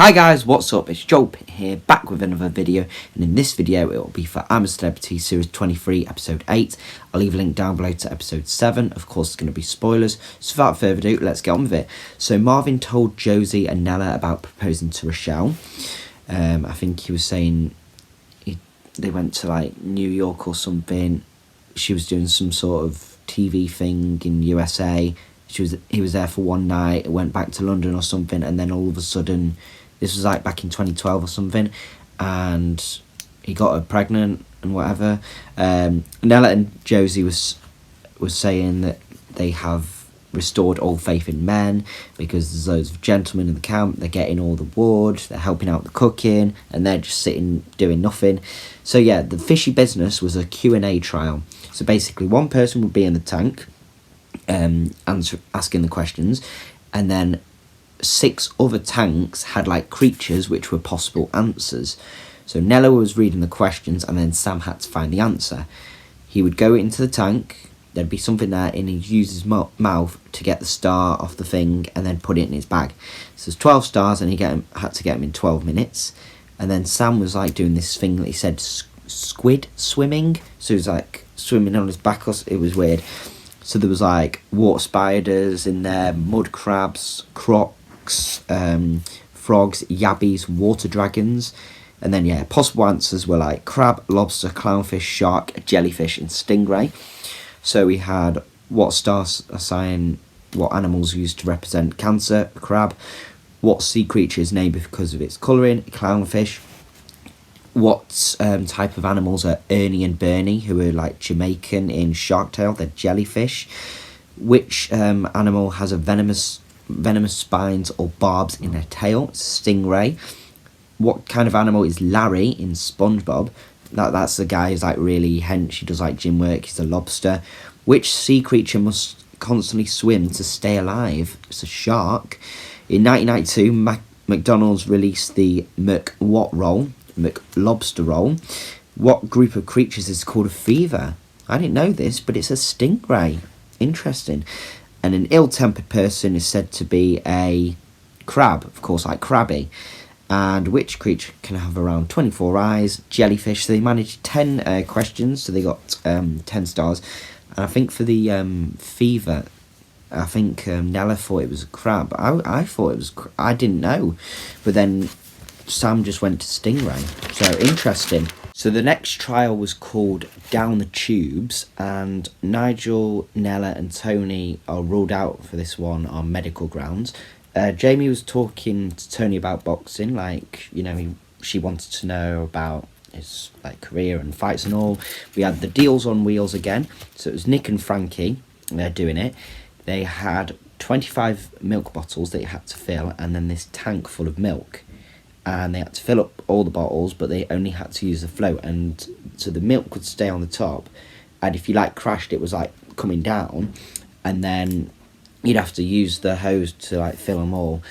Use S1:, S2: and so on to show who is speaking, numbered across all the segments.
S1: Hi guys, what's up? It's Joel Pitt here, back with another video, and in this video it will be for I'm a Celebrity Series 23, Episode 8. I'll leave a link down below to Episode 7, of course it's going to be spoilers, so without further ado, let's get on with it. So Marvin told Josie and Nella about proposing to Rochelle. I think he was saying they went to like New York or something. She was doing some sort of TV thing in USA. He was there for one night, went back to London or something, and then all of a sudden, this was like back in 2012 or something, and he got her pregnant and whatever. Nella and Josie was saying that they have restored all faith in men because there's loads of gentlemen in the camp. They're getting all the wood, they're helping out the cooking, and they're just sitting doing nothing. So yeah, the fishy business was a Q&A trial. So basically, one person would be in the tank, asking the questions, and then 6 other tanks had like creatures which were possible answers. So Nella was reading the questions and then Sam had to find the answer. He would go into the tank, there'd be something there, and he'd use his mouth to get the star off the thing and then put it in his bag. So there's 12 stars and he had to get them in 12 minutes. And then Sam was like doing this thing that he said squid swimming, so he was like swimming on his back. It was weird. So there was like water spiders in there, mud crabs, crocs, frogs, yabbies, water dragons. And then, yeah, possible answers were like crab, lobster, clownfish, shark, jellyfish, and stingray. So we had what stars assign what animals used to represent Cancer, a crab. What sea creature is named because of its colouring, clownfish. What type of animals are Ernie and Bernie, who are like Jamaican in Shark Tale? They're jellyfish. Which animal has a venomous spines or barbs in their tail? It's a stingray. What kind of animal is Larry in SpongeBob? That's the guy who's like really hench. He does like gym work. He's a lobster. Which sea creature must constantly swim to stay alive? It's a shark. In 1992, McDonald's released the McWhat roll. McLobster roll. What group of creatures is called a fever? I didn't know this, but it's a stingray. Interesting. And an ill-tempered person is said to be a crab, of course, like Krabby. And which creature can have around 24 eyes? Jellyfish. So they managed 10 questions, so they got 10 stars. And I think for the fever, I think Nella thought it was a crab. I thought it was. I didn't know, but then Sam just went to stingray. So interesting. So the next trial was called Down the Tubes, and Nigel, Nella and Tony are ruled out for this one on medical grounds. Jamie was talking to Tony about boxing, like, you know, she wanted to know about his like career and fights and all. We had the Deals on Wheels again, so it was Nick and Frankie, they're doing it. They had 25 milk bottles that you had to fill, and then this tank full of milk. And they had to fill up all the bottles, but they only had to use the float, and so the milk would stay on the top, and if you like crashed, it was like coming down, and then you'd have to use the hose to like fill them all.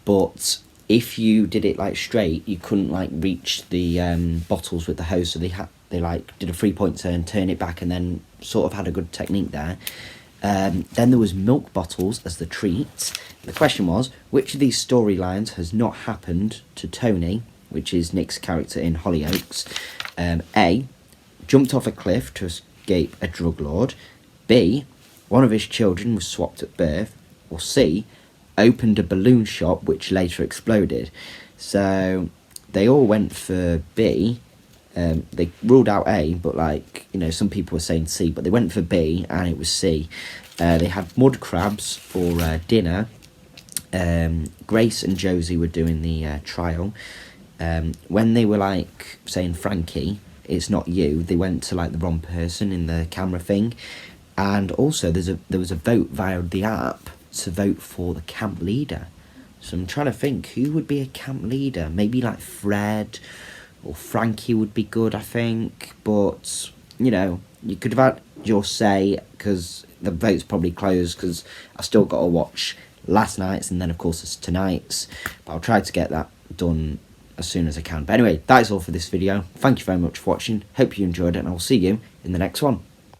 S1: But if you did it like straight, you couldn't like reach the bottles with the hose, so they like did a 3-point turn it back, and then sort of had a good technique there. Then there was milk bottles as the treat. The question was, which of these storylines has not happened to Tony, which is Nick's character in Hollyoaks? A, jumped off a cliff to escape a drug lord. B, one of his children was swapped at birth. Or C, opened a balloon shop which later exploded. So they all went for B. They ruled out A, but like, you know, some people were saying C, but they went for B, and it was C. They had mud crabs for dinner. Grace and Josie were doing the trial. When they were like saying, Frankie, it's not you, they went to like the wrong person in the camera thing. And also there was a vote via the app to vote for the camp leader. So I'm trying to think, who would be a camp leader? Maybe like Fred or Frankie would be good, I think. But, you know, you could have had your say, because the vote's probably closed, because I still got to watch last night's, and then of course it's tonight's. But I'll try to get that done as soon as I can. But anyway, that is all for this video. Thank you very much for watching. Hope you enjoyed it, and I'll see you in the next one.